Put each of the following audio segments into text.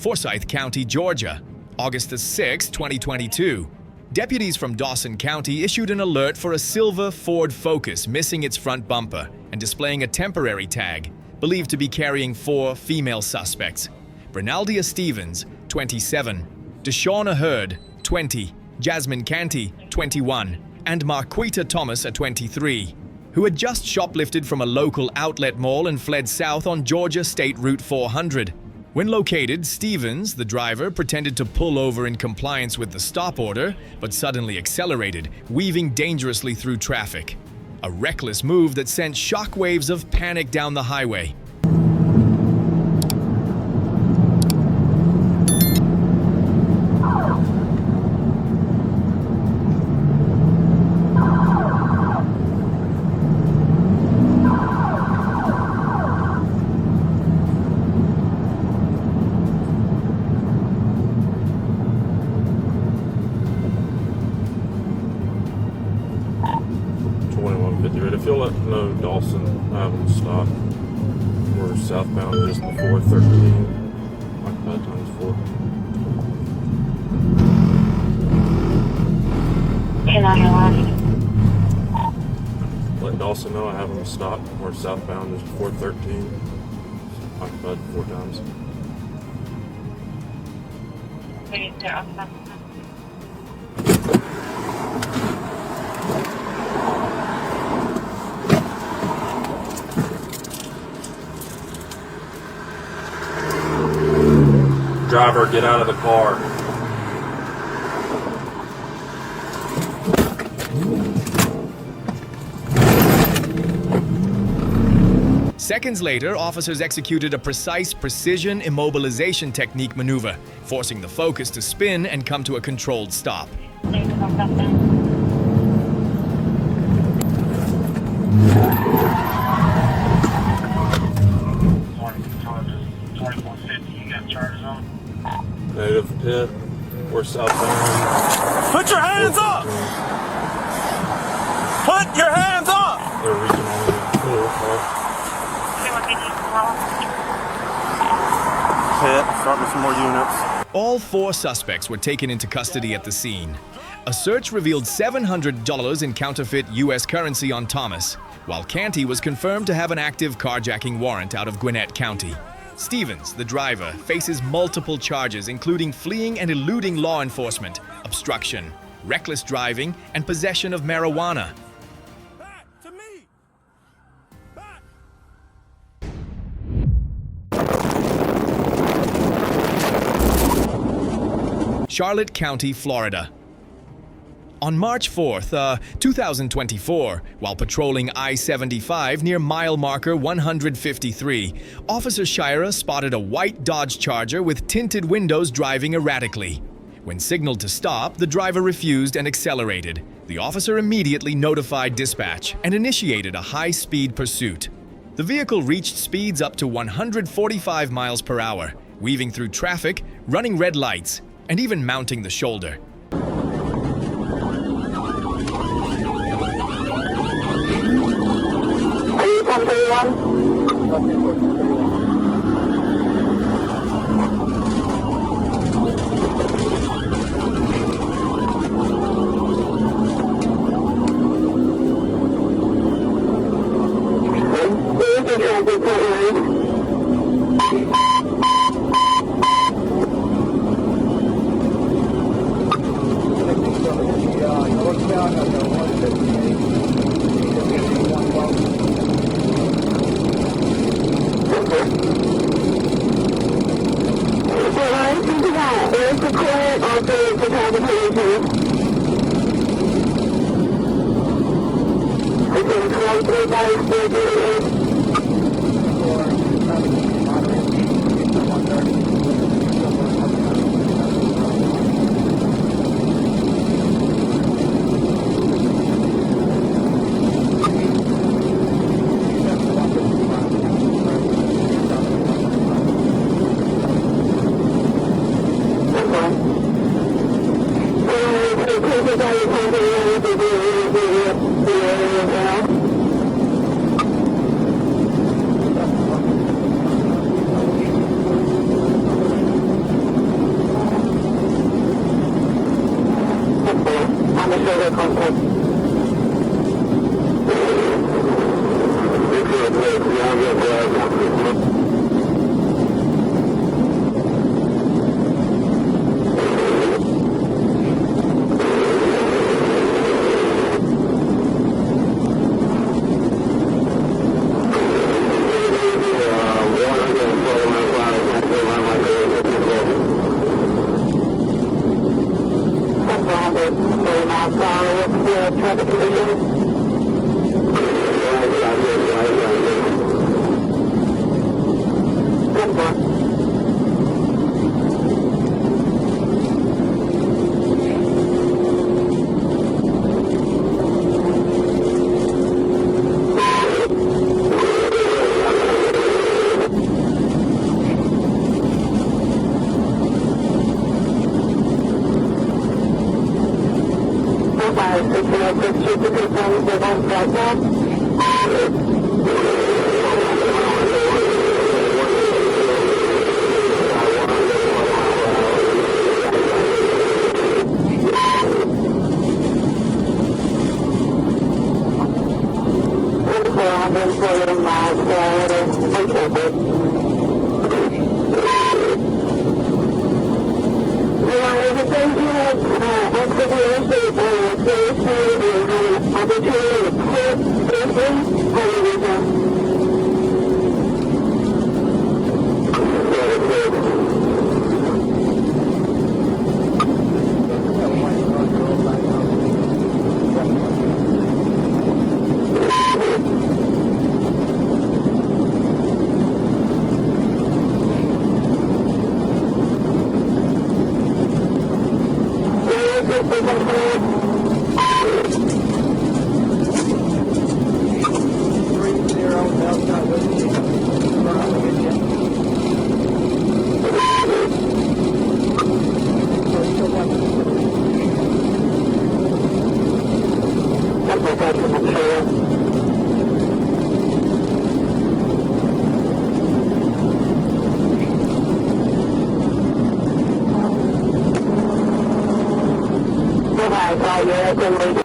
Forsyth County, Georgia, August 6, 2022. Deputies from Dawson County issued an alert for a silver Ford Focus missing its front bumper and displaying a temporary tag, believed to be carrying 4 female suspects: Brinaldia Stevens, 27, Deshauna Hurd, 20, Jasmine Canty, 21, and Marquita Thomas, 23, who had just shoplifted from a local outlet mall and fled south on Georgia State Route 400. When located, Stevens, the driver, pretended to pull over in compliance with the stop order, but suddenly accelerated, weaving dangerously through traffic. A reckless move that sent shockwaves of panic down the highway. If you'll let know Dawson, I have them stopped. We're southbound just before 13. Occupied times 4. Can I last? Let Dawson know I have them stopped. We're southbound just before 13. Occupied 4 times. Driver, get out of the car. Seconds later, officers executed a precise precision immobilization technique maneuver, forcing the Focus to spin and come to a controlled stop. Native pit. We're southbound. Put your hands up! Put your hands up! They're reaching on the Pit, starting some more units. All 4 suspects were taken into custody at the scene. A search revealed $700 in counterfeit U.S. currency on Thomas, while Canty was confirmed to have an active carjacking warrant out of Gwinnett County. Stevens, the driver, faces multiple charges including fleeing and eluding law enforcement, obstruction, reckless driving, and possession of marijuana. Back to me! Back! Charlotte County, Florida. On March 4th, 2024, while patrolling I-75 near mile marker 153, Officer Shira spotted a white Dodge Charger with tinted windows driving erratically. When signaled to stop, the driver refused and accelerated. The officer immediately notified dispatch and initiated a high-speed pursuit. The vehicle reached speeds up to 145 miles per hour, weaving through traffic, running red lights, and even mounting the shoulder.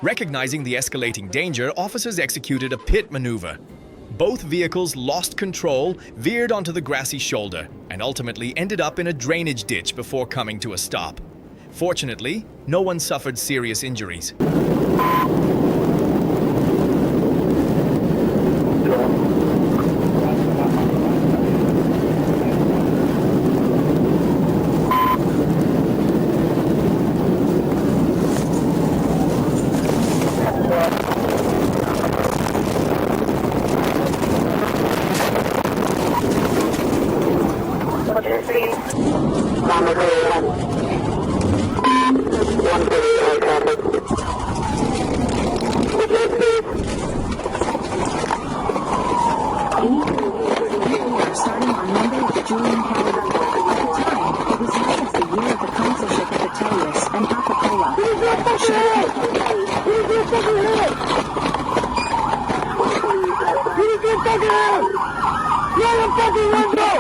Recognizing the escalating danger, officers executed a pit maneuver. Both vehicles lost control, veered onto the grassy shoulder, and ultimately ended up in a drainage ditch before coming to a stop. Fortunately, no one suffered serious injuries.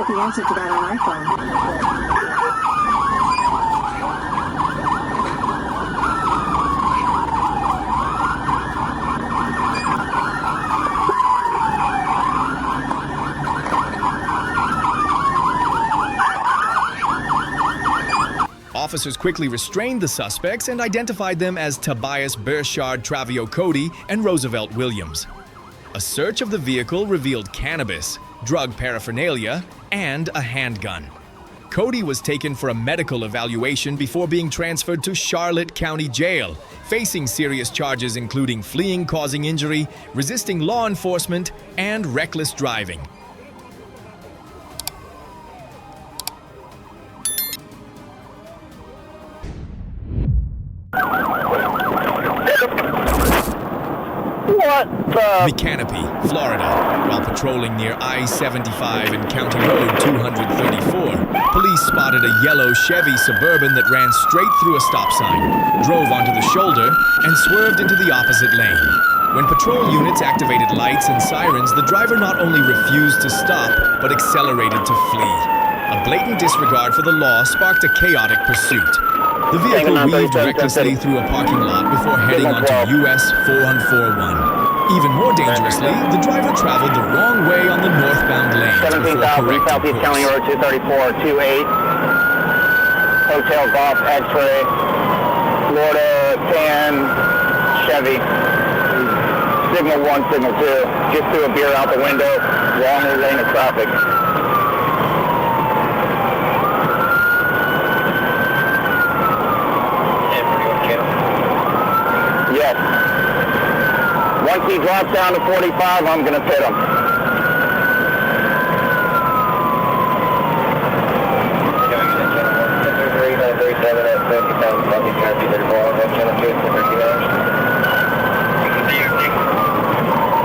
The answer to that on iPhone. Officers quickly restrained the suspects and identified them as Tobias Burchard Travio Cody and Roosevelt Williams. A search of the vehicle revealed cannabis, drug paraphernalia, and a handgun. Cody was taken for a medical evaluation before being transferred to Charlotte County Jail, facing serious charges including fleeing causing injury, resisting law enforcement, and reckless driving. Mechanipe, Florida. While patrolling near I-75 and County Road 234, police spotted a yellow Chevy Suburban that ran straight through a stop sign, drove onto the shoulder, and swerved into the opposite lane. When patrol units activated lights and sirens, the driver not only refused to stop, but accelerated to flee. A blatant disregard for the law sparked a chaotic pursuit. The vehicle weaved recklessly through a parking lot before heading onto US 441. Even more dangerously, the driver traveled the wrong way on the northbound lanes before correcting Southeast County course. Road 234-28, Hotel Golf X-Ray, Florida 10, Chevy, signal 1, signal 2, just threw a beer out the window, wrong lane of traffic. Yes. Once he drops down to 45, I'm going to pit him.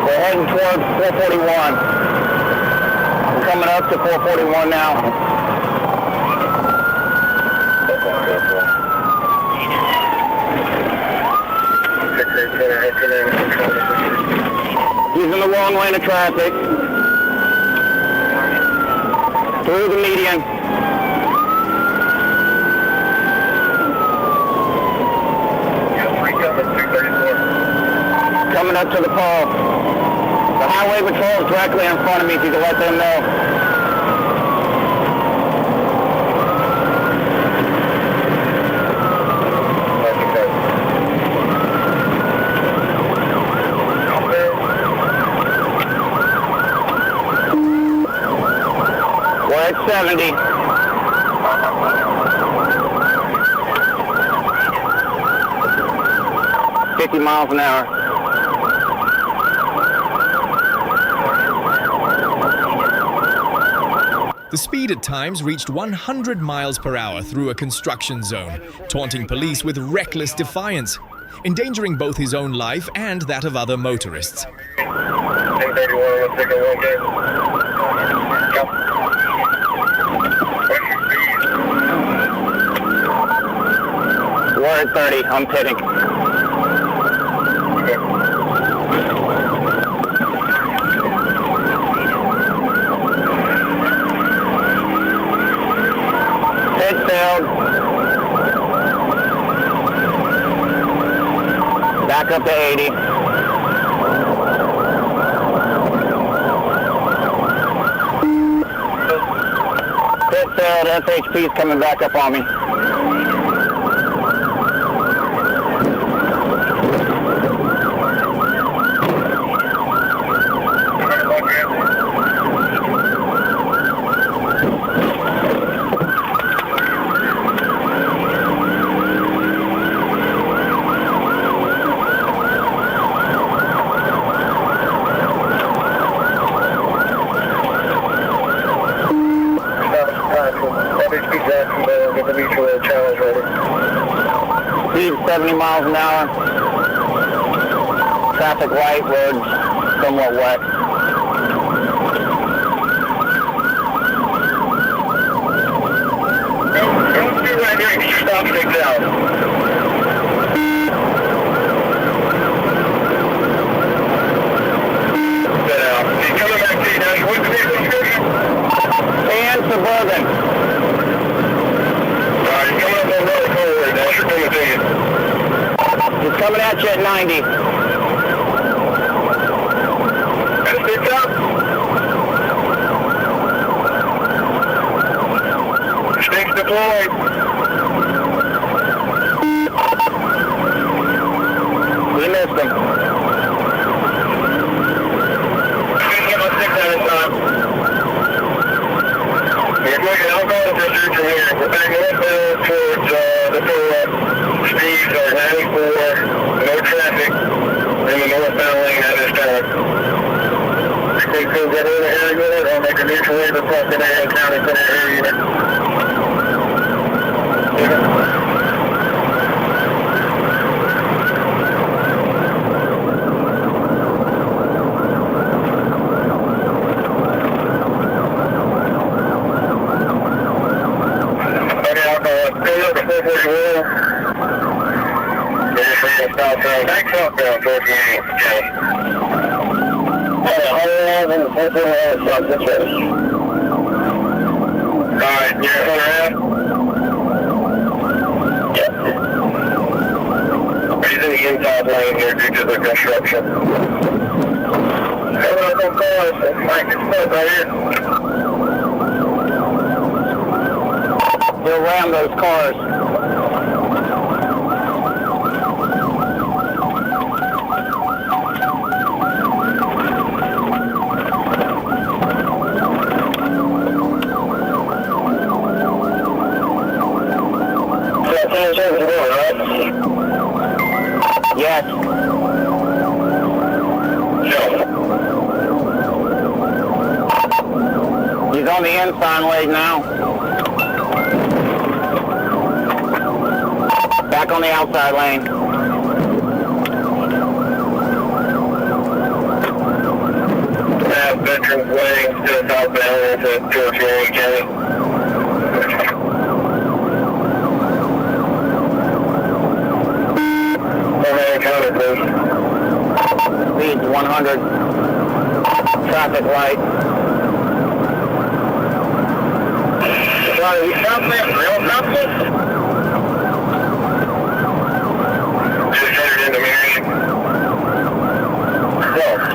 We're heading towards 441. We're coming up to 441 now. He's in the wrong lane of traffic. Through the median. Coming up to the pole. The highway patrol is directly in front of me if you can let them know. We're at 70. Miles an hour. The speed at times reached 100 miles per hour through a construction zone, taunting police with reckless defiance, endangering both his own life and that of other motorists. We're at 30. I'm pitting. Pit failed. Back up to 80. Pit failed. SHP's coming back up on me. Speed 70 miles an hour. Traffic light, roads somewhat wet. Don't do right here. Stop, stick down. Get out. He's coming back to you now. What's the vehicle description? And Suburban. He's coming at you at 90. Stick up. Sticks deployed. We missed him. Get my stick down in time. I'll go to pursuit from here. We're back northbound towards the full speeds are 94, no traffic in the northbound lane at this time. If we could get in the area, I'll make a mutual aid across the county for the area. Alright, you're around? Yeah. He's in the inside lane here due to the construction. They'll ram those cars. Yes. on the inside lane now. Back on the outside lane. Veterans Way, still southbound into George Floyd County. Speeds 100. Traffic light. Sorry, you stopped there? Real something? Just entered into Marion. Close.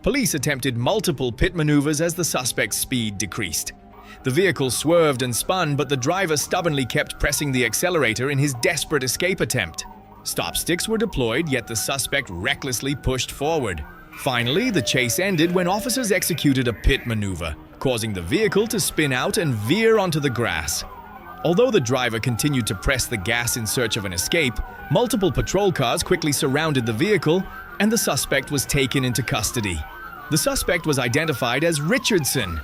Police attempted multiple pit maneuvers as the suspect's speed decreased. The vehicle swerved and spun, but the driver stubbornly kept pressing the accelerator in his desperate escape attempt. Stop sticks were deployed, yet the suspect recklessly pushed forward. Finally, the chase ended when officers executed a pit maneuver, causing the vehicle to spin out and veer onto the grass. Although the driver continued to press the gas in search of an escape, multiple patrol cars quickly surrounded the vehicle, and the suspect was taken into custody. The suspect was identified as Richardson.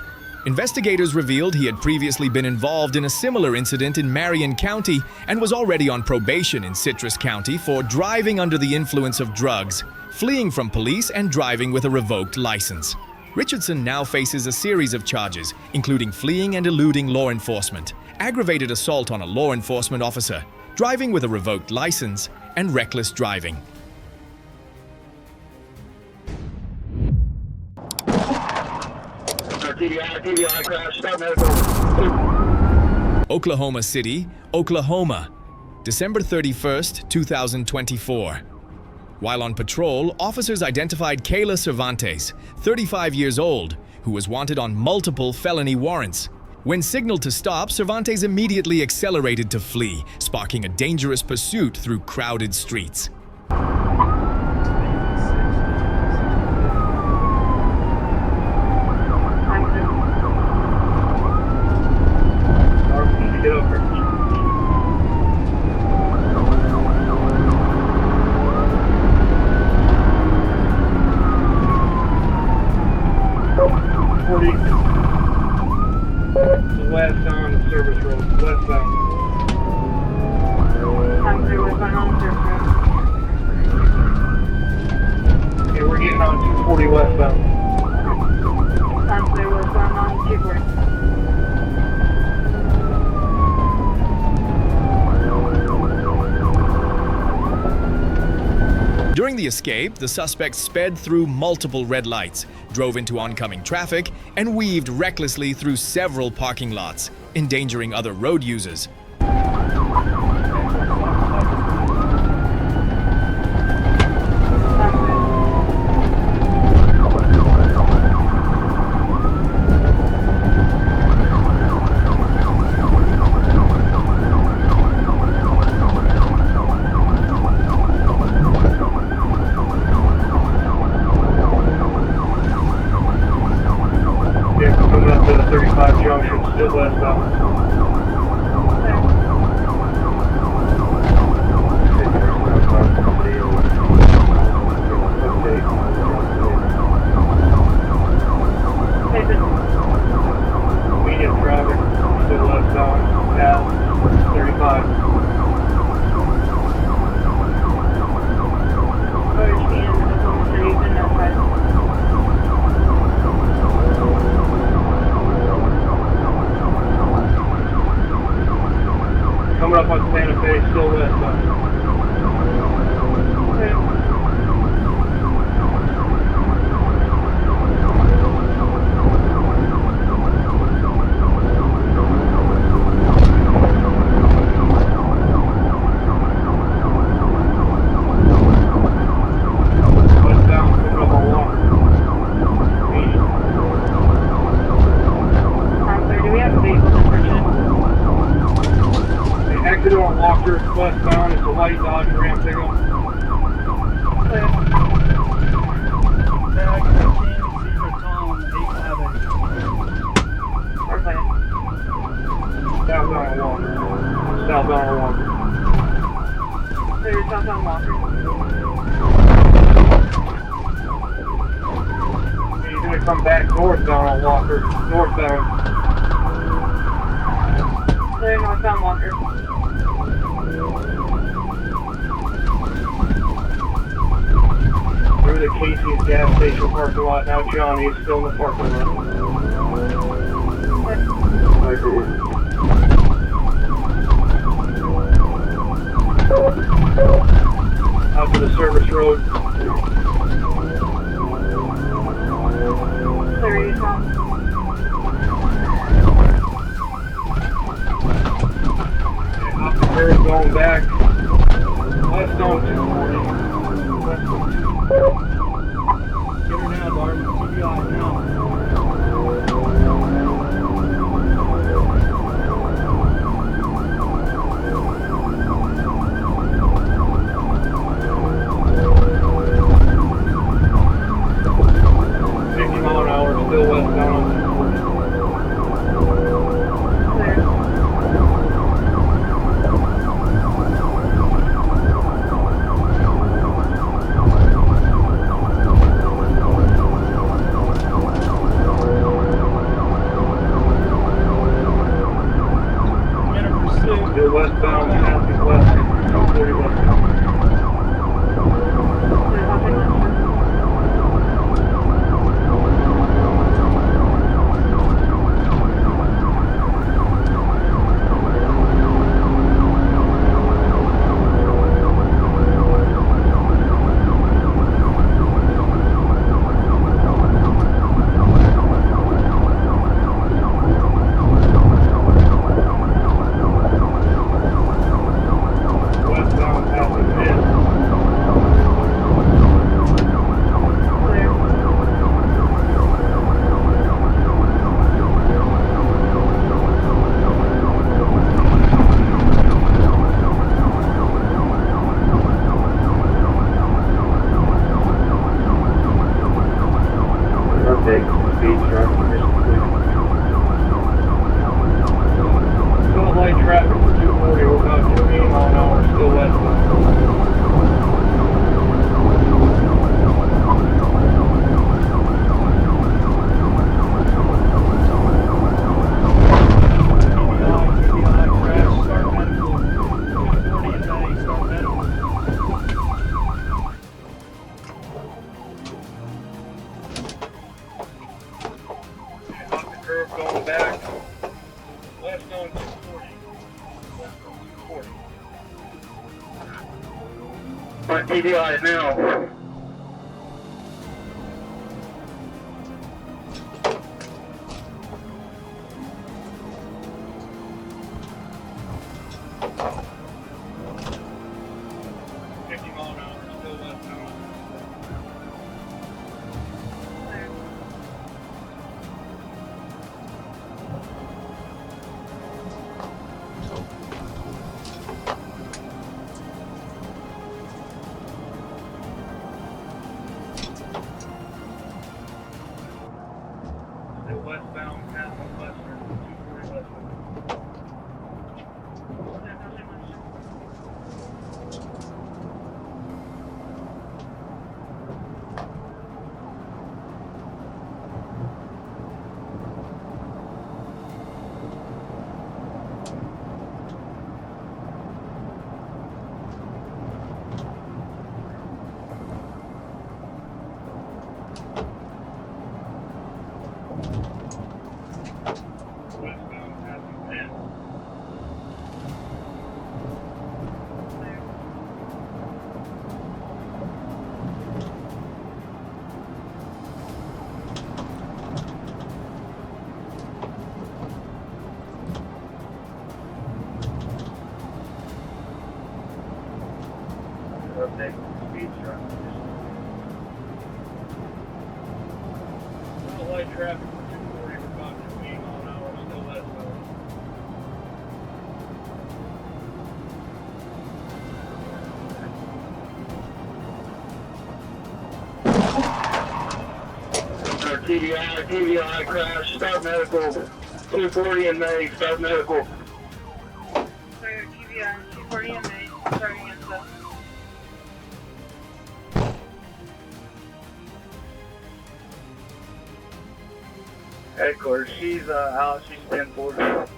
Investigators revealed he had previously been involved in a similar incident in Marion County and was already on probation in Citrus County for driving under the influence of drugs, fleeing from police, and driving with a revoked license. Richardson now faces a series of charges, including fleeing and eluding law enforcement, aggravated assault on a law enforcement officer, driving with a revoked license, and reckless driving. Oklahoma City, Oklahoma, December 31st, 2024. While on patrol, officers identified Kayla Cervantes, 35 years old, who was wanted on multiple felony warrants. When signaled to stop, Cervantes immediately accelerated to flee, sparking a dangerous pursuit through crowded streets. West on service road, westbound. Time 3 westbound on service road. Okay, we're getting on 240 westbound. Time 3 westbound on 240. During the escape, the suspect sped through multiple red lights, drove into oncoming traffic, and weaved recklessly through several parking lots, endangering other road users. Coming up to the 35 junction, still westbound. Medium traffic, still westbound, at 35. Coming up on Santa Fe, still westbound. Westbound, coming up on Walker. Time 3, do we have a vehicle description? Exit on Walker, westbound, it's a white Dodge Ram pickup. Clear. Tag 15, Zebra Tom, 858. Frontline. Southbound on Walker. Southbound on Walker. Clear southbound Walker. He's gonna come back northbound on Walker. Northbound. Clear northbound Walker. Through the Casey's gas station parking lot. Now Johnny is still in the parking lot. Out to the service road. Clear Utah. Off the curb going back. West on 240. West on 240. Get her now, Darby. TBI now. Still westbound on 240. Clear. In a pursuit. Still westbound, passing west, 240 westbound. Clear hopping left. Westbound, passing mid. Clear. Update, speed traffic conditions, please. Still light traffic for 240, we're about 280 mile an hour, still westbound. TBI, crash, start medical. 240 and Betty, start medical. Off the curb, going back. West on 240. West on 240. On TBI now. Still westbound. Clear. Still westbound, passing western, 240 western. Clear hopping left. Westbound, passing mid. Clear. Update, speed traffic conditions. Still light traffic for 240, we're about 280 mile an hour, still westbound. TBI crash, start medical. 240 in May, start medical. Sorry, TBI, 240 in May, starting in the... Headquarters, she's out, she's 1040.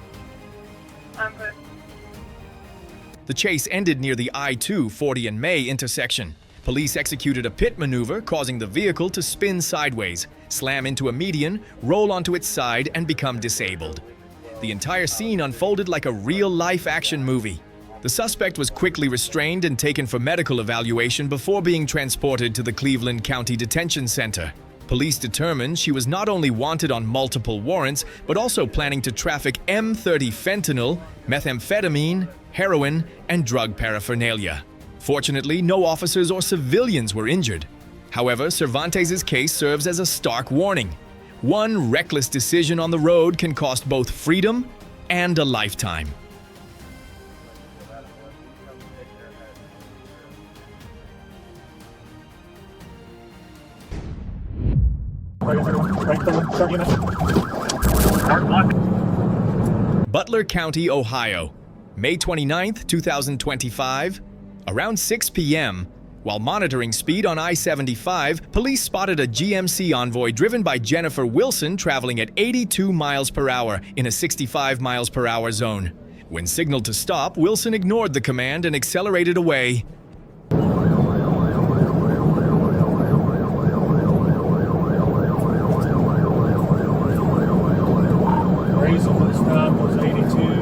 I'm good. The chase ended near the I-2 40 and May intersection. Police executed a pit maneuver, causing the vehicle to spin sideways, slam into a median, roll onto its side, and become disabled. The entire scene unfolded like a real-life action movie. The suspect was quickly restrained and taken for medical evaluation before being transported to the Cleveland County Detention Center. Police determined she was not only wanted on multiple warrants, but also planning to traffic M30 fentanyl, methamphetamine, heroin, and drug paraphernalia. Fortunately, no officers or civilians were injured. However, Cervantes' case serves as a stark warning. One reckless decision on the road can cost both freedom and a lifetime. Butler County, Ohio, May 29, 2025. Around 6 p.m., while monitoring speed on I-75, police spotted a GMC Envoy driven by Jennifer Wilson traveling at 82 miles per hour in a 65 miles per hour zone. When signaled to stop, Wilson ignored the command and accelerated away. Reason for the stop was 82.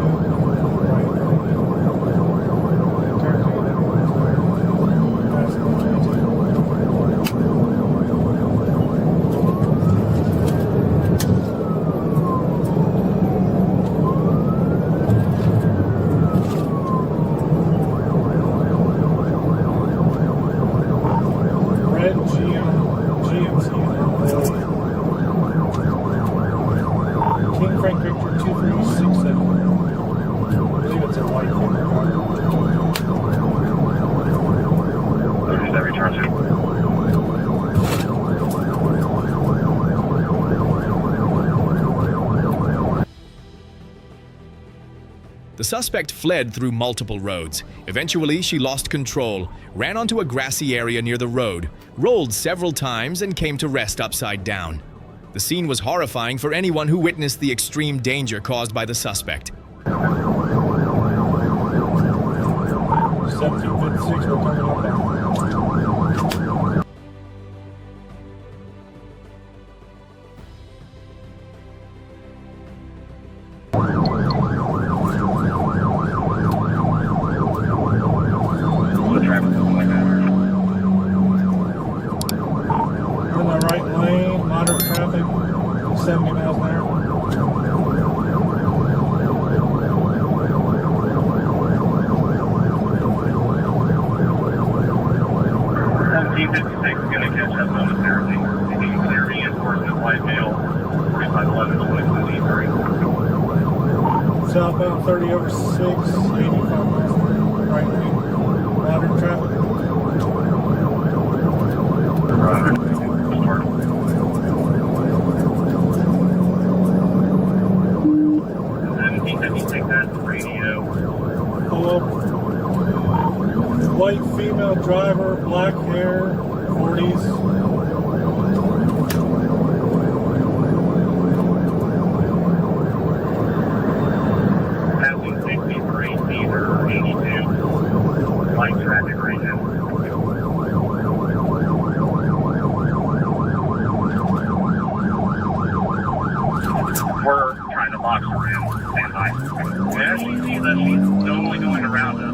The suspect fled through multiple roads. Eventually, she lost control, ran onto a grassy area near the road, rolled several times, and came to rest upside down. The scene was horrifying for anyone who witnessed the extreme danger caused by the suspect. 1756, we're coming up now. In the right lane, moderate traffic, 70 miles an hour. Going to catch up momentarily. Taking clear reinforcement white male, 4511 to 2203. Southbound 30 over 6, 85 miles an hour, right lane, moderate traffic. 1756, that's the radio. Hello. White female driver, black hair, 40s. Passing 63, either 82, light traffic region. We're trying to box her in. Stand by. Yeah, she sees us. She's only going around us.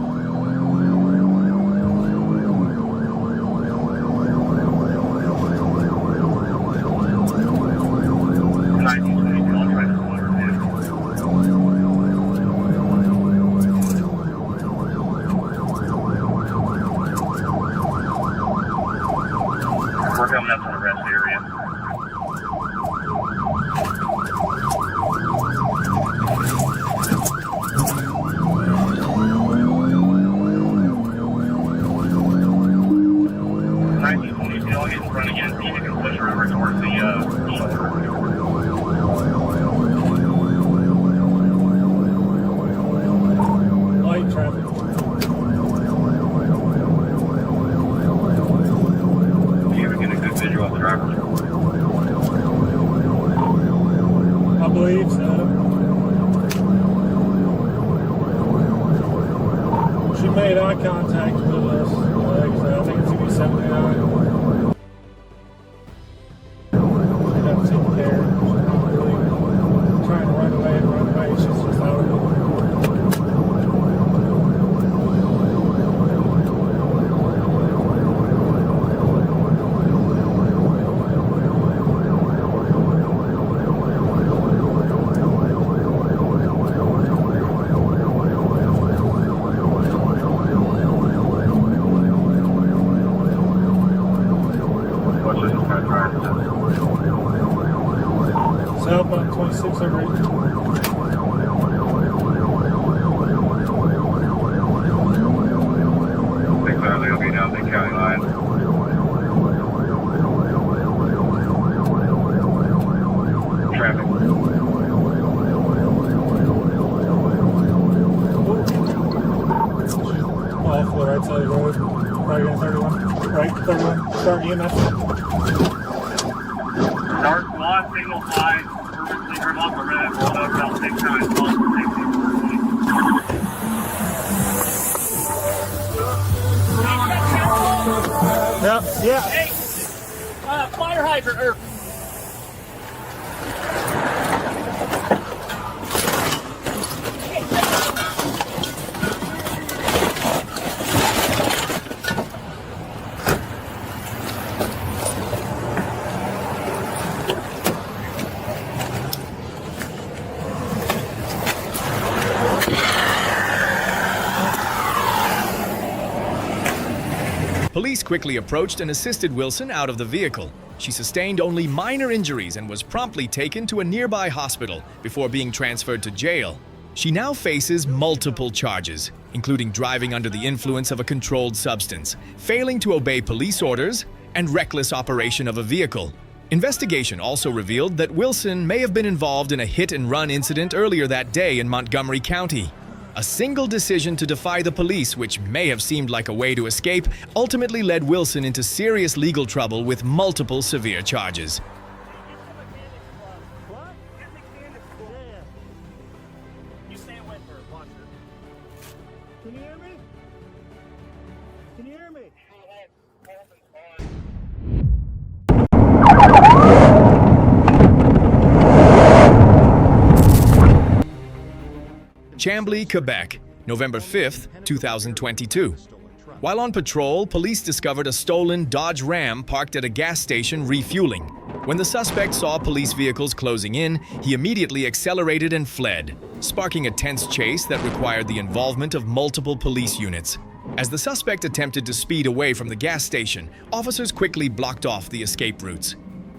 again, see if you can push her over towards the shoulder. Light traffic. You ever get a good visual of the driver? I believe so. She made eye contact with us. I think it's going to be 79. She doesn't seem to care. She's not really trying to run away and run away. She's just out of it. Southbound 26 over 8. Exactly, it'll be down the county line. Traffic. Off the right side of the road. Right in 31. Right, 31. Start EMS. Dark squad, signal 5, purposely driven off the red, rolled over about 6 times, close to 60. Yep, yeah. Hey, fire hydrant, or Police quickly approached and assisted Wilson out of the vehicle. She sustained only minor injuries and was promptly taken to a nearby hospital before being transferred to jail. She now faces multiple charges, including driving under the influence of a controlled substance, failing to obey police orders, and reckless operation of a vehicle. Investigation also revealed that Wilson may have been involved in a hit-and-run incident earlier that day in Montgomery County. A single decision to defy the police, which may have seemed like a way to escape, ultimately led Wilson into serious legal trouble with multiple severe charges. you stay with her, watch her. Can you hear me? Can you hear me? Chambly, Quebec, November 5th, 2022. While on patrol, police discovered a stolen Dodge Ram parked at a gas station refueling. When the suspect saw police vehicles closing in, he immediately accelerated and fled, sparking a tense chase that required the involvement of multiple police units. As the suspect attempted to speed away from the gas station, officers quickly blocked off the escape routes.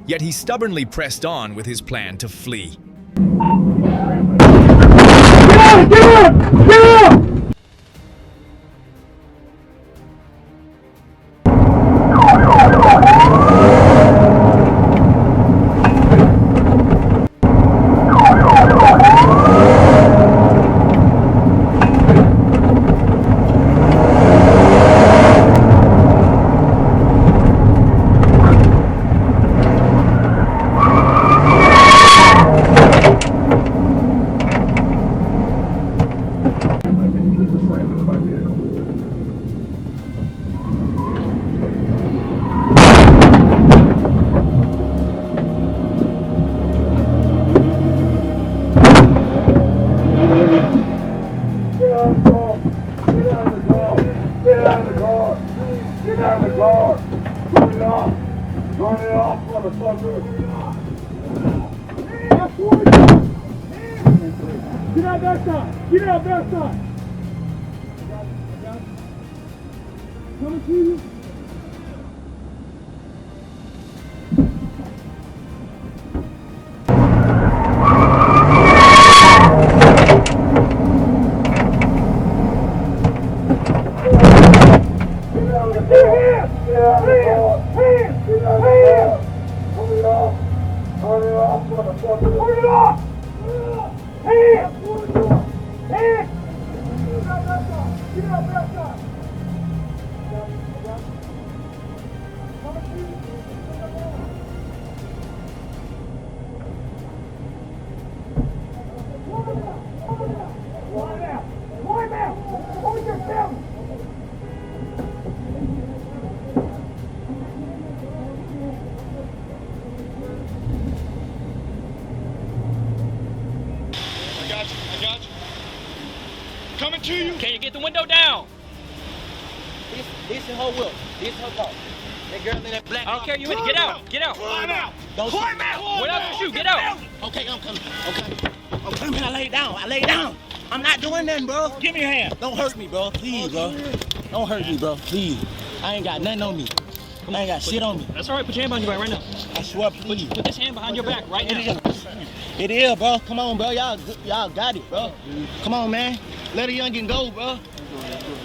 Yet he stubbornly pressed on with his plan to flee. Get out that side! Get out that side! Coming to you. Get out of the Coming to you. Can you get the window down? This is her whip. This is her car. That girl in that black. I don't care. You in it. Get out. Get out. Climb out. Don't climb out. What else you? Get out. Okay, I'm coming. Okay. I'm coming. I lay down. I lay down. I'm not doing nothing, bro. Give me your hand. Don't hurt me, bro. Please, bro. Don't hurt me, bro. Please. I ain't got nothing on me. I ain't got shit on me. That's all right. Put your hand behind your back right now. I swear, please. Put this hand behind your back right now. It is, bro. Come on, bro. Y'all got it, bro. Come on, man. Let a youngin' go, bro.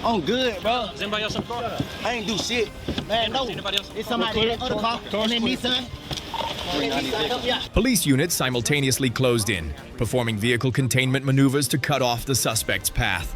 I'm good, bro. Is anybody else in the car? I ain't do shit. Man, no. Anybody else? It's somebody in the other car. And then Nissan. Police units simultaneously closed in, performing vehicle containment maneuvers to cut off the suspect's path.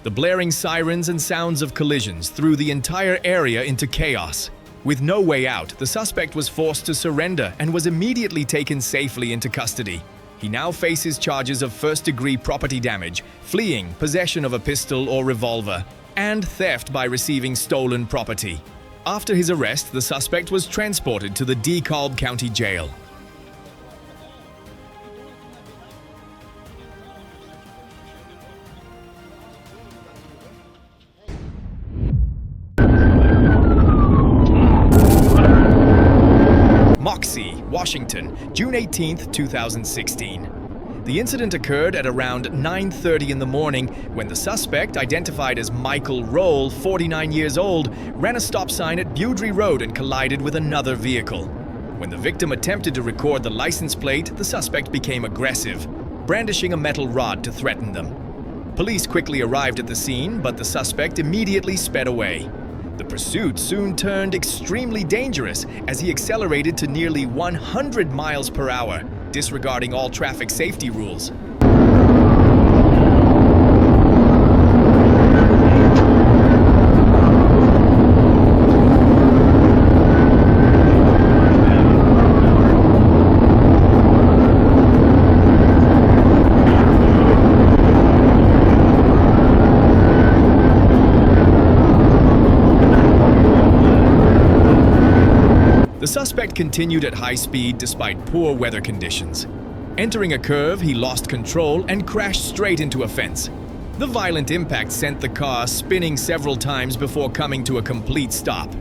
The blaring sirens and sounds of collisions threw the entire area into chaos. With no way out, the suspect was forced to surrender and was immediately taken safely into custody. He now faces charges of first-degree property damage, fleeing, possession of a pistol or revolver, and theft by receiving stolen property. After his arrest, the suspect was transported to the DeKalb County Jail. Moxie, Washington, June 18, 2016. The incident occurred at around 9:30 in the morning when the suspect, identified as Michael Roll, 49 years old, ran a stop sign at Bewdry Road and collided with another vehicle. When the victim attempted to record the license plate, the suspect became aggressive, brandishing a metal rod to threaten them. Police quickly arrived at the scene, but the suspect immediately sped away. The pursuit soon turned extremely dangerous as he accelerated to nearly 100 miles per hour, disregarding all traffic safety rules. The suspect continued at high speed despite poor weather conditions. Entering a curve, he lost control and crashed straight into a fence. The violent impact sent the car spinning several times before coming to a complete stop.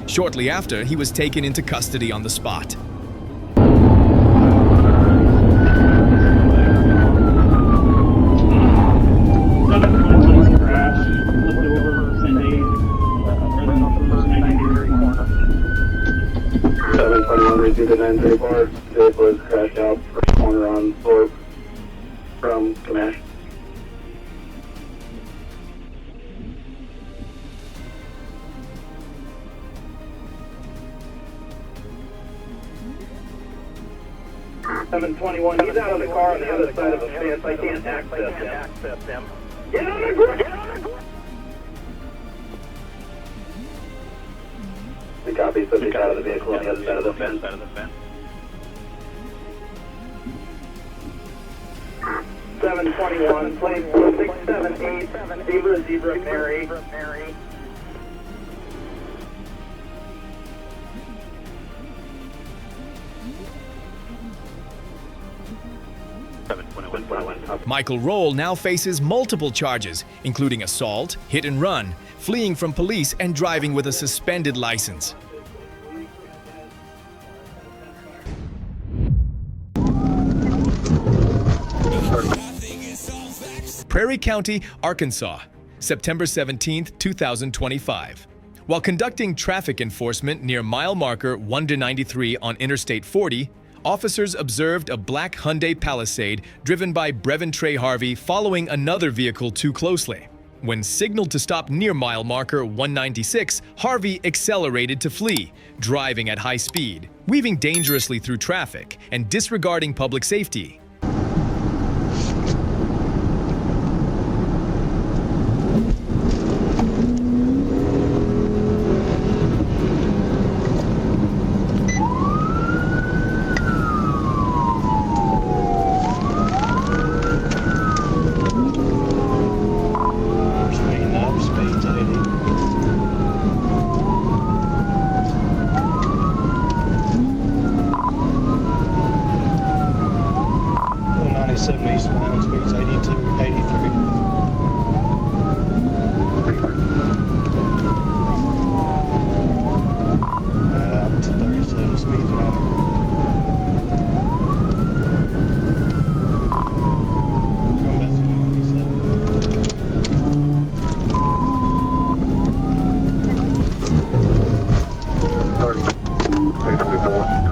Shortly after, he was taken into custody on the spot. To the 934, vehicle was crashed out first corner on slope from Camash. $721, he's out of the car on the other side of the fence. I can't access him. Get on the ground! Get on the ground! The copy, subject out of the vehicle on the other side of the fence. 721, plate 4678, Zebra, Mary. Michael Roll now faces multiple charges, including assault, hit and run, fleeing from police, and driving with a suspended license. Prairie County, Arkansas, September 17, 2025. While conducting traffic enforcement near mile marker 1-93 on Interstate 40, officers observed a black Hyundai Palisade driven by Brevin Trey Harvey following another vehicle too closely. When signaled to stop near mile marker 196, Harvey accelerated to flee, driving at high speed, weaving dangerously through traffic, and disregarding public safety.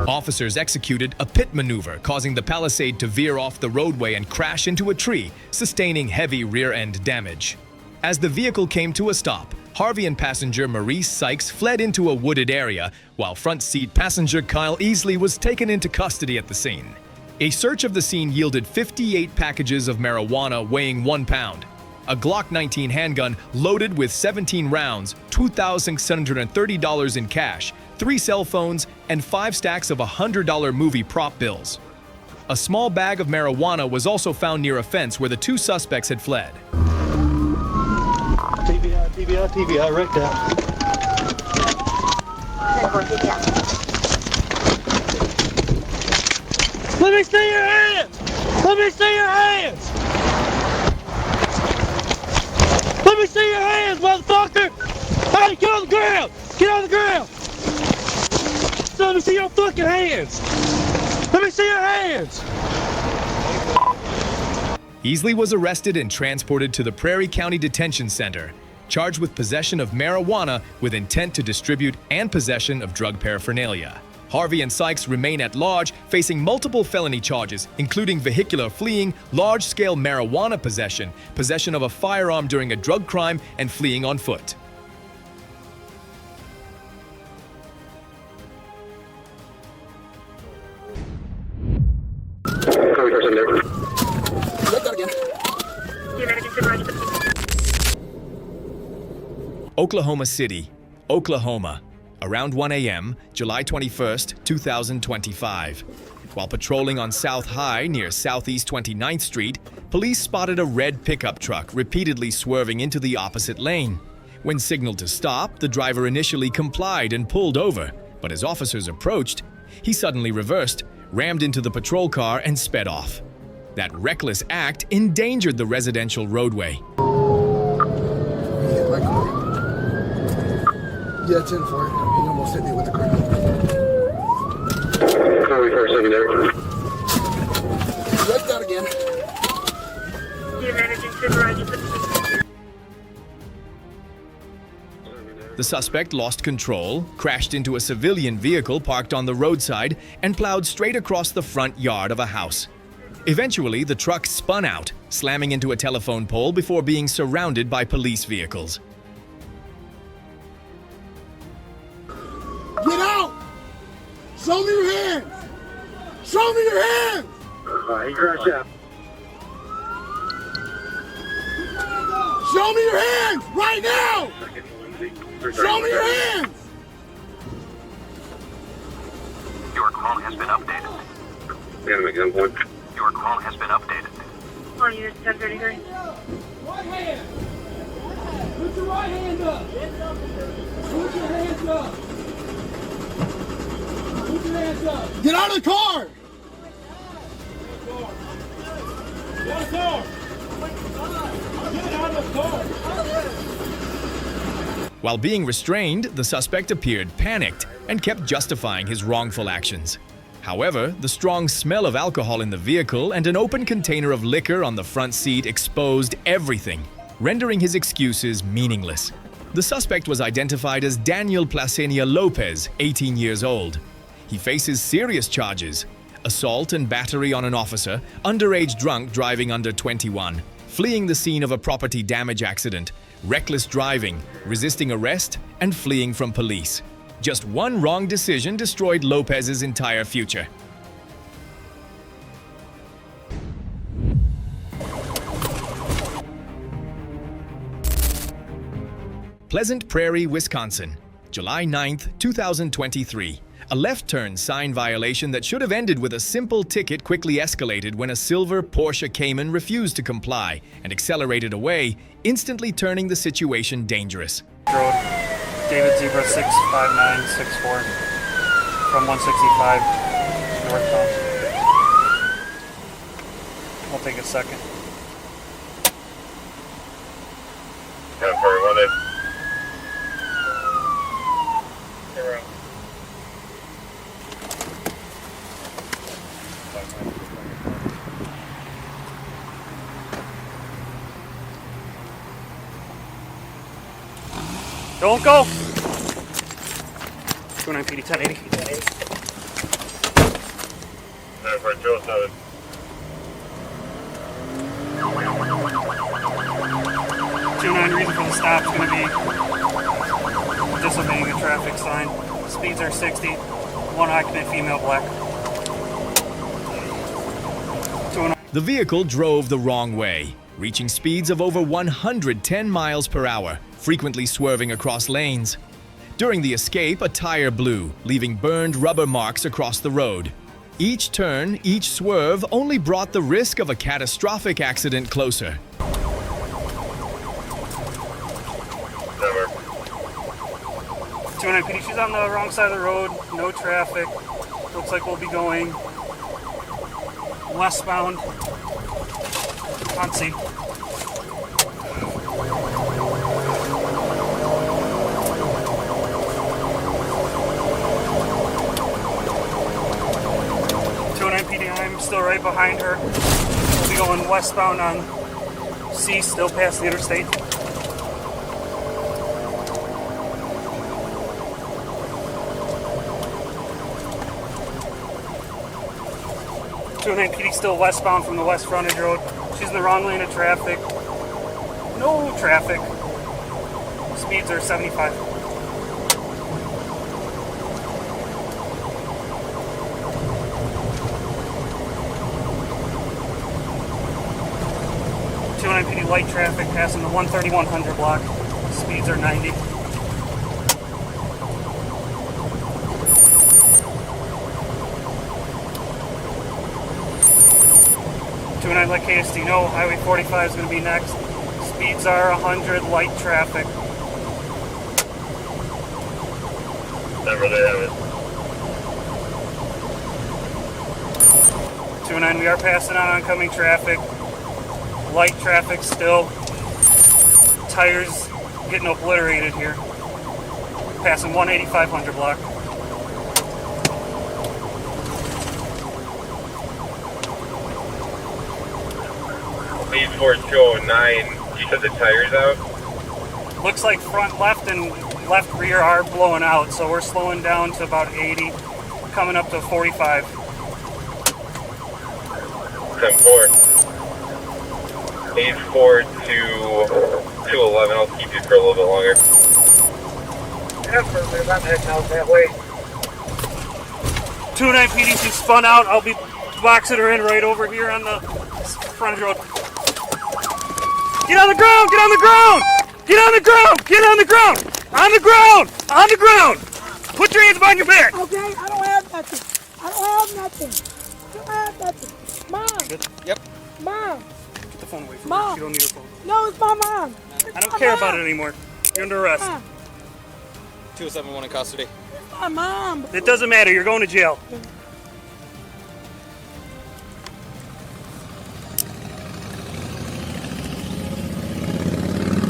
Officers executed a pit maneuver, causing the Palisade to veer off the roadway and crash into a tree, sustaining heavy rear-end damage. As the vehicle came to a stop, Harvey and passenger Maurice Sykes fled into a wooded area, while front seat passenger Kyle Easley was taken into custody at the scene. A search of the scene yielded 58 packages of marijuana weighing 1 pound, a Glock 19 handgun loaded with 17 rounds, $2,630 in cash, 3 cell phones, and 5 stacks of $100 movie prop bills. A small bag of marijuana was also found near a fence where the 2 suspects had fled. TBI, right there. Let me see your hands! Let me see your hands! Let me see your hands, motherfucker! Hey, get on the ground! Get on the ground! Let me see your fucking hands! Let me see your hands! Easley was arrested and transported to the Prairie County Detention Center, charged with possession of marijuana with intent to distribute and possession of drug paraphernalia. Harvey and Sykes remain at large, facing multiple felony charges, including vehicular fleeing, large-scale marijuana possession, possession of a firearm during a drug crime, and fleeing on foot. Oklahoma City, Oklahoma, around 1 a.m., July 21st, 2025. While patrolling on South High near Southeast 29th Street, police spotted a red pickup truck repeatedly swerving into the opposite lane. When signaled to stop, the driver initially complied and pulled over, but as officers approached, he suddenly reversed, rammed into the patrol car, and sped off. That reckless act endangered the residential roadway. Yeah, 10-4. He almost hit me with the car. Sorry for a second there. Like that again. The suspect lost control, crashed into a civilian vehicle parked on the roadside, and plowed straight across the front yard of a house. Eventually, the truck spun out, slamming into a telephone pole before being surrounded by police vehicles. Get out! Show me your hands! Show me your hands! He crashed out. Show me your hands! Right now! Show me your hands! Your call has been updated. Gotta make that point. Your call has been updated. On unit 1033. Right hand! Put your right hand up! Put your hands up! Put your hands up! Get out of the car! Get out of the car! Get out of the car! While being restrained, the suspect appeared panicked and kept justifying his wrongful actions. However, the strong smell of alcohol in the vehicle and an open container of liquor on the front seat exposed everything, rendering his excuses meaningless. The suspect was identified as Daniel Placenia Lopez, 18 years old. He faces serious charges: assault and battery on an officer, underage drunk driving under 21, fleeing the scene of a property damage accident, reckless driving, resisting arrest, and fleeing from police. Just one wrong decision destroyed Lopez's entire future. Pleasant Prairie, Wisconsin, July 9th, 2023. A left turn sign violation that should have ended with a simple ticket quickly escalated when a silver Porsche Cayman refused to comply and accelerated away, instantly turning the situation dangerous. Road, David Zebra 65964 from 165 northbound. I'll take a second. Don't go! 29 PD 1080. 29 reason for the stop is going to be disobeying a traffic sign. Speeds are 60. One occupant, female, black. The vehicle drove the wrong way, reaching speeds of over 110 miles per hour, frequently swerving across lanes. During the escape, a tire blew, leaving burned rubber marks across the road. Each turn, each swerve only brought the risk of a catastrophic accident closer. 29 PD, she's on the wrong side of the road, no traffic. Looks like we'll be going westbound. On scene. PD, I'm still right behind her. We'll be going westbound on C, still past the interstate. PD still westbound from the west frontage road. She's in the wrong lane of traffic. No traffic. Speeds are 75. PD light traffic passing the 13100 block. Speeds are 90. Let KSD know Highway 45 is going to be next. Speeds are 100, light traffic. Never they have it. 29, we are passing on oncoming traffic. Light traffic still. Tires getting obliterated here. Passing 18500 block. Lead for 209, you said the tire's out? Looks like front left and left rear are blowing out, so we're slowing down to about 80, coming up to 45. 10-4. 8-4 to 211, I'll keep you for a little bit longer. Definitely, I'm heading out that way. 29 PD, she spun out. I'll be boxing her in right over here on the front road. Get on the ground! Get on the ground! Get on the ground! Get on the ground! On the ground! On the ground! Put your hands behind your back! Okay, I don't have nothing. I don't have nothing. I don't have nothing. Mom! Yep. Mom! Get the phone away from Mom. her. You don't need her phone. No, it's my mom. I don't care about it anymore. You're under arrest. 271 in custody. It's my mom. It doesn't matter. You're going to jail.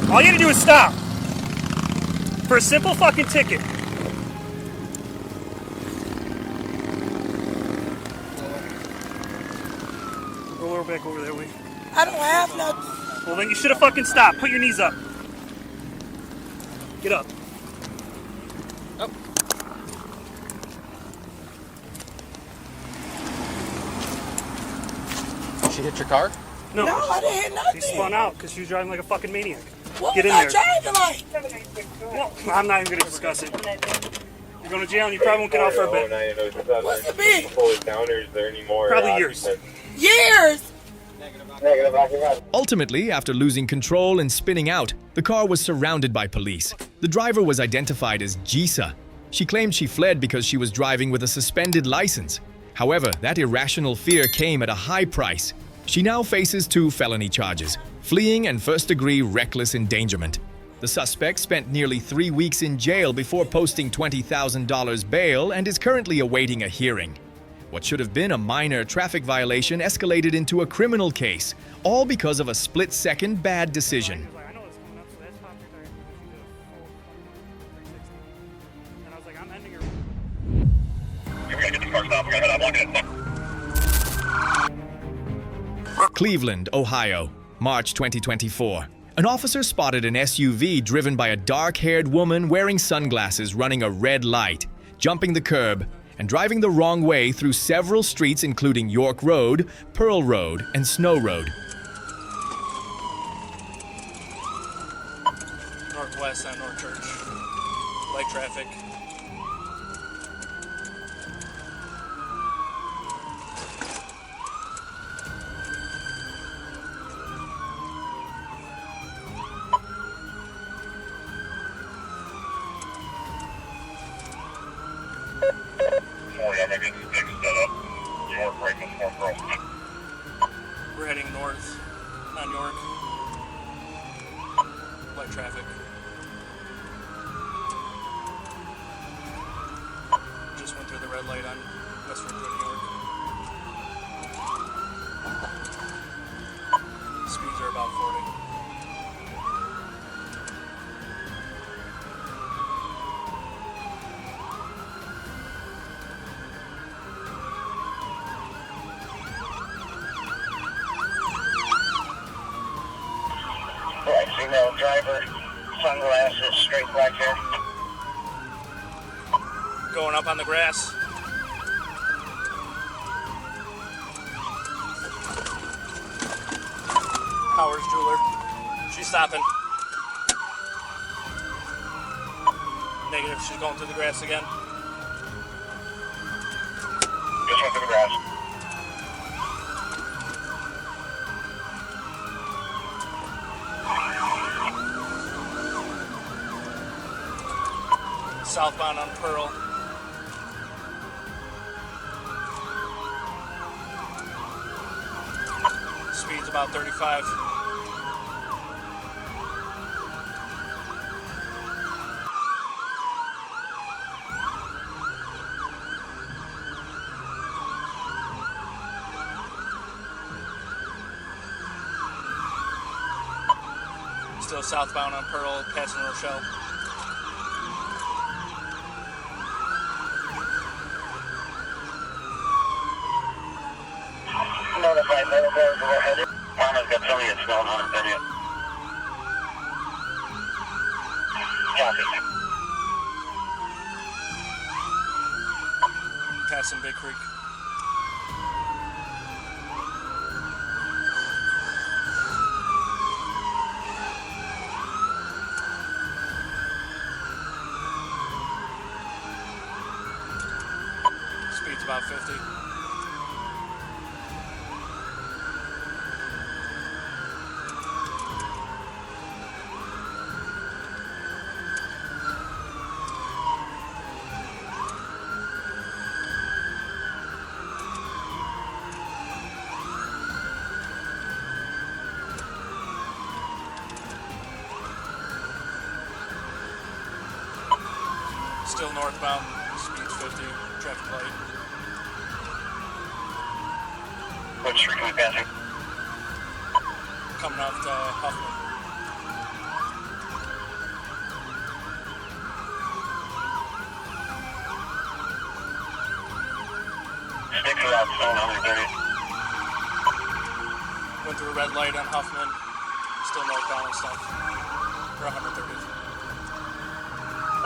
All you have to do is stop. For a simple fucking ticket. Roll her back over that way. I don't have nothing. Well, then you should have fucking stopped. Put your knees up. Get up. Oh. She hit your car? No, I didn't hit nothing. She spun out because she was driving like a fucking maniac. What Get was in I there. driving like? Well, I'm not even going to discuss it. You're going to jail and you probably won't get out for a bit. What's the big? Probably years. Years? Ultimately, after losing control and spinning out, the car was surrounded by police. The driver was identified as Jisa. She claimed she fled because she was driving with a suspended license. However, that irrational fear came at a high price. She now faces 2 felony charges, fleeing and first-degree reckless endangerment. The suspect spent nearly 3 weeks in jail before posting $20,000 bail and is currently awaiting a hearing. What should have been a minor traffic violation escalated into a criminal case, all because of a split-second bad decision. Cleveland, Ohio, March 2024. An officer spotted an SUV driven by a dark-haired woman wearing sunglasses running a red light, jumping the curb, and driving the wrong way through several streets including York Road, Pearl Road, and Snow Road. Northwest on North Church. Light traffic. We're heading north on York. Light traffic. Just went through the red light on West Virginia, York. Speeds are about 40. Female driver, sunglasses, straight black hair. Going up on the grass. Howard's jeweler. She's stopping. Negative, she's going through the grass again. Just went through the grass. Southbound on Pearl. Speed's about 35. Still southbound on Pearl, passing Rochelle. Notified thoroughfares were headed. Farmer's got somebody at Snow 130th. Copy. Passing Big Creek. Speed's about 50. Still northbound, speed's 50, traffic light. What street are we passing? Coming off to Huffman. Stick around Stone 130th. Went through a red light on Huffman. Still northbound and stuff. We're 130th.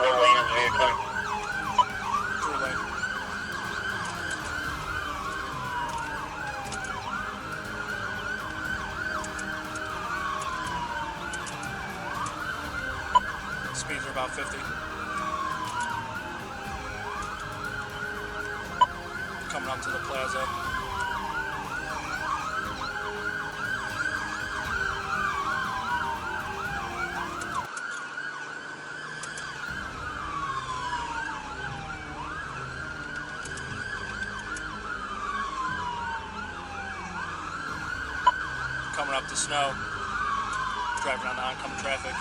What lane is the vehicle? Through lane. 150. Coming up to the plaza. Coming up the snow, driving on the oncoming traffic.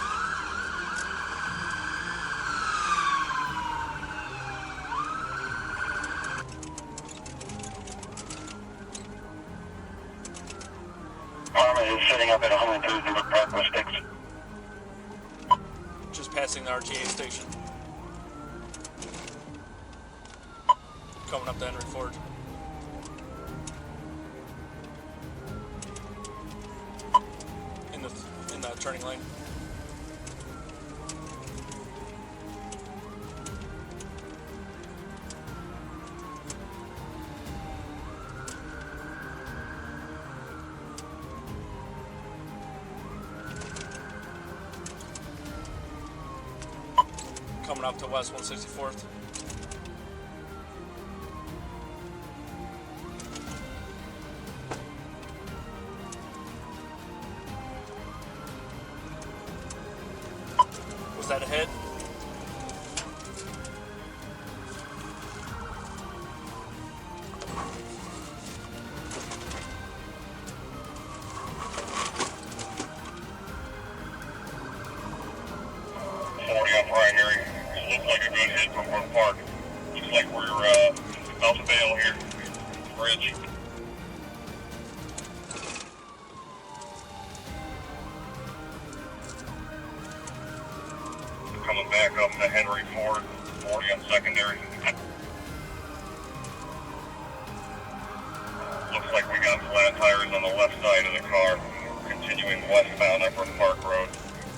Army is setting up at 130 Brook Park with sticks. Just passing the RTA station. Coming up to Henry Ford. In the turning lane. Coming up to West 164th. Was that ahead? On primary. It looks like a good hit from Brook Park. Looks like we're about to bail here. Bridge. Coming back up to Henry Ford, 40 on secondary. Looks like we got flat tires on the left side of the car. Continuing westbound on Brook Park Road,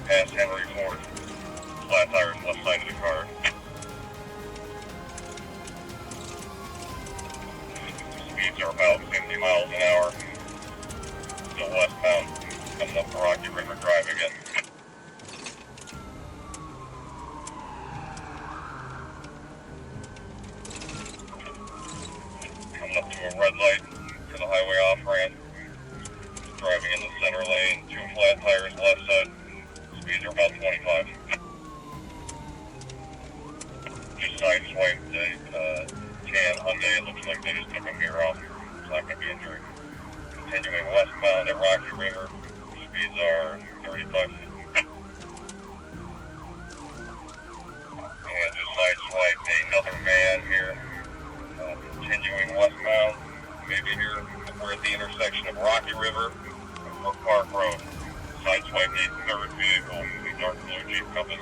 past Henry Ford. Flat tires left side of the car. Speeds are about 50 miles an hour. Still westbound, coming up the Rocky River Drive again. Coming up to a red light for the highway off-ramp. Driving in the center lane, 2 flat tires left side. Speeds are about 25. Just sideswiped a tan Hyundai. It looks like they just took a mirror off. It's not going to be injured. Continuing westbound at Rocky River. Speeds are 35. And just sideswiped another man here. Continuing westbound. Maybe here we're at the intersection of Rocky River and Brook Park Road. Sideswiped a third vehicle. A dark blue Jeep Compass.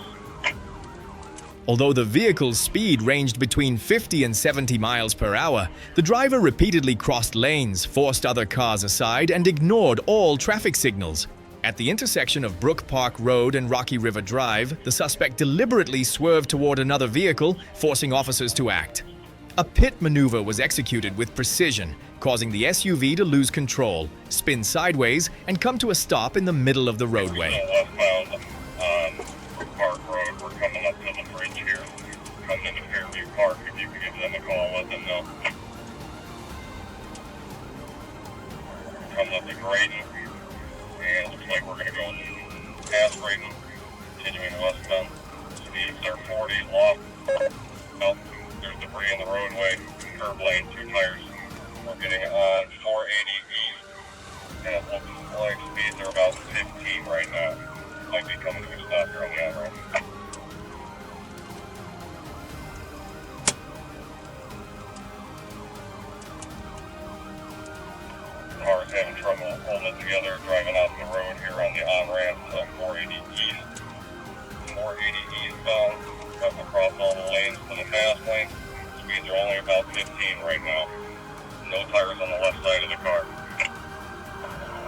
Although the vehicle's speed ranged between 50 and 70 miles per hour, the driver repeatedly crossed lanes, forced other cars aside, and ignored all traffic signals. At the intersection of Brook Park Road and Rocky River Drive, the suspect deliberately swerved toward another vehicle, forcing officers to act. A pit maneuver was executed with precision, causing the SUV to lose control, spin sideways, and come to a stop in the middle of the roadway. Westbound on Brook Park Road, we're coming up to the bridge here. Coming into Fairview Park, if you could give them a call, let them know. Coming up to Graydon, and looks like we're going to go past Graydon, continuing westbound. Speeds are 40, lost. Well, there's debris in the roadway, curb lane, 2 tires. We're getting on 480 east, and it looks like speeds are about 15 right now. Might be coming to a stop here on the on-ramp. Cars having trouble holding it together, driving out the road here on the on-ramp, 480 east. 480 eastbound, cutting across all the lanes to the fast lane. Speeds are only about 15 right now. No tires on the left side of the car.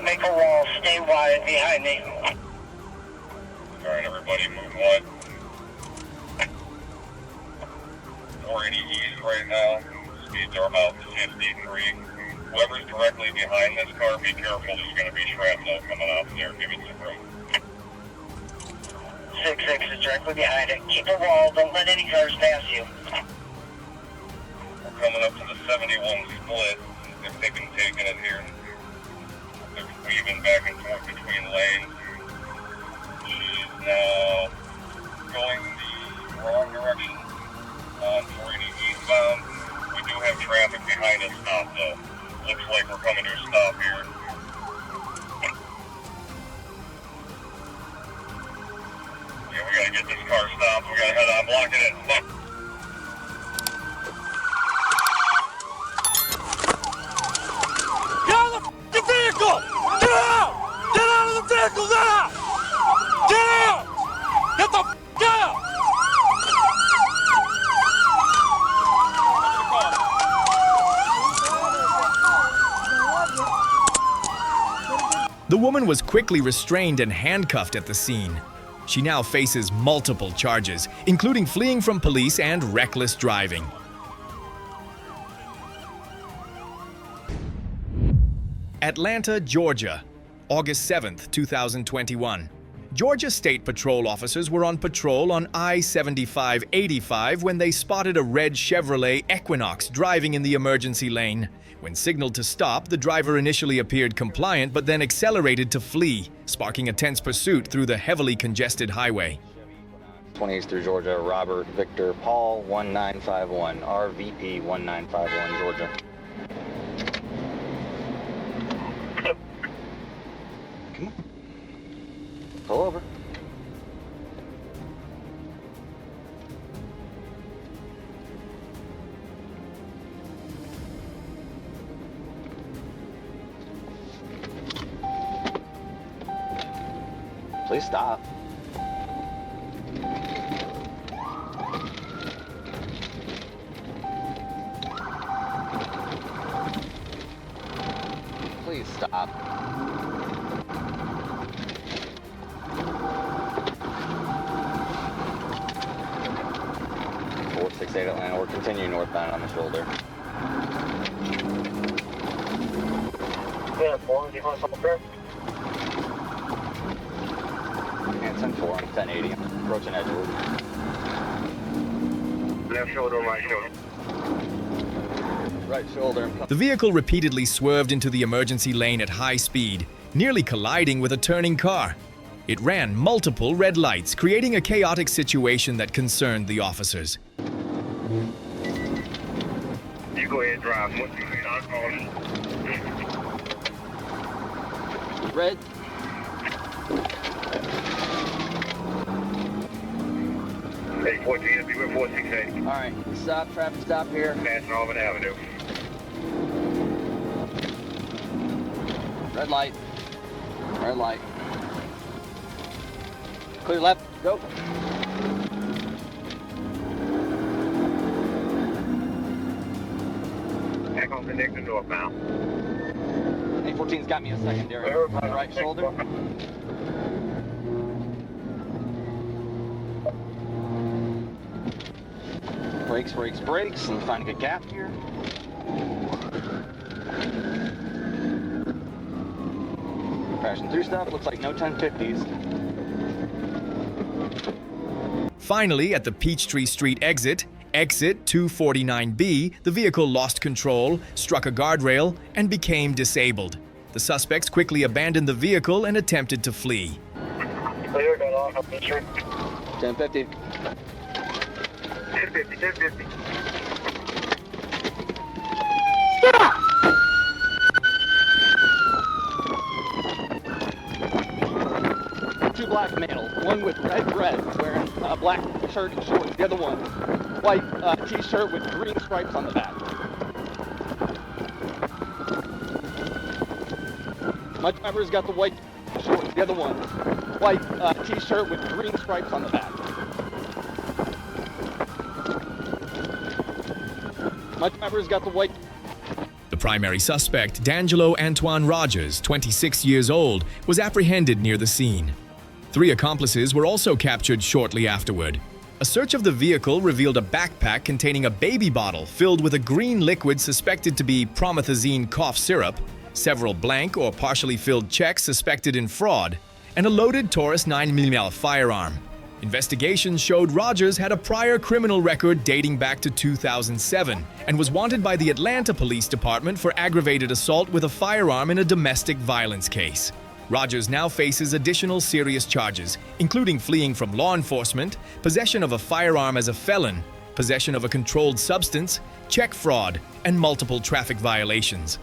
Make a wall, stay wide behind me. Alright, everybody move wide. 480 east right now. Speeds are about 53. Whoever's directly behind this car, be careful. There's going to be shrapnel coming out there. Give it some room. 166 is directly behind it. Keep a wall. Don't let any cars pass you. We're coming up to the 71 split. They've taken it here. They're weaving back and forth between lanes. She's now going the wrong direction on 480 eastbound. We do have traffic behind us stop though. Looks like we're coming to a stop here. Yeah, we gotta get this car stopped. We gotta head on, blocking it. Get out of the vehicle! Get out! Get out of the vehicle now! Get out! Get the out! The woman was quickly restrained and handcuffed at the scene. She now faces multiple charges, including fleeing from police and reckless driving. Atlanta, Georgia, August 7th, 2021. Georgia State Patrol officers were on patrol on I-75/85 when they spotted a red Chevrolet Equinox driving in the emergency lane. When signaled to stop, the driver initially appeared compliant but then accelerated to flee, sparking a tense pursuit through the heavily congested highway. 28th through Georgia, Robert Victor Paul 1951, RVP 1951, Georgia. Come on. Pull over. Please stop. Please stop. Atlanta, we're continuing northbound on the shoulder. Yeah, 4, do you want something first? And 10-4, 1080, approaching Edgewood. Left shoulder, right shoulder. Right shoulder. The vehicle repeatedly swerved into the emergency lane at high speed, nearly colliding with a turning car. It ran multiple red lights, creating a chaotic situation that concerned the officers. You go ahead and drive. Once you get I'll call you. Red. Hey, 14, be with 4680. All right, stop, traffic stop here. Passing Auburn Avenue. Red light. Red light. Clear left, go. Back on connector northbound. 814's got me a secondary on the right shoulder. Brakes, brakes, brakes. Let me find a good gap here. Crashing through stuff. Looks like no 1050s. Finally, at the Peachtree Street exit 249B, the vehicle lost control, struck a guardrail, and became disabled. The suspects quickly abandoned the vehicle and attempted to flee. Clear, got off up Peachtree. 1050. 1050, 1050. Stop! Two black males, one with red dress, wearing a black shirt and shorts. The other one, white t-shirt with green stripes on the back. My driver's got the white shorts. The other one, white t-shirt with green stripes on the back. My driver's got the white. The primary suspect, D'Angelo Antoine Rogers, 26 years old, was apprehended near the scene. 3 accomplices were also captured shortly afterward. A search of the vehicle revealed a backpack containing a baby bottle filled with a green liquid suspected to be promethazine cough syrup, several blank or partially filled checks suspected in fraud, and a loaded Taurus 9mm firearm. Investigations showed Rogers had a prior criminal record dating back to 2007 and was wanted by the Atlanta Police Department for aggravated assault with a firearm in a domestic violence case. Rogers now faces additional serious charges, including fleeing from law enforcement, possession of a firearm as a felon, possession of a controlled substance, check fraud, and multiple traffic violations.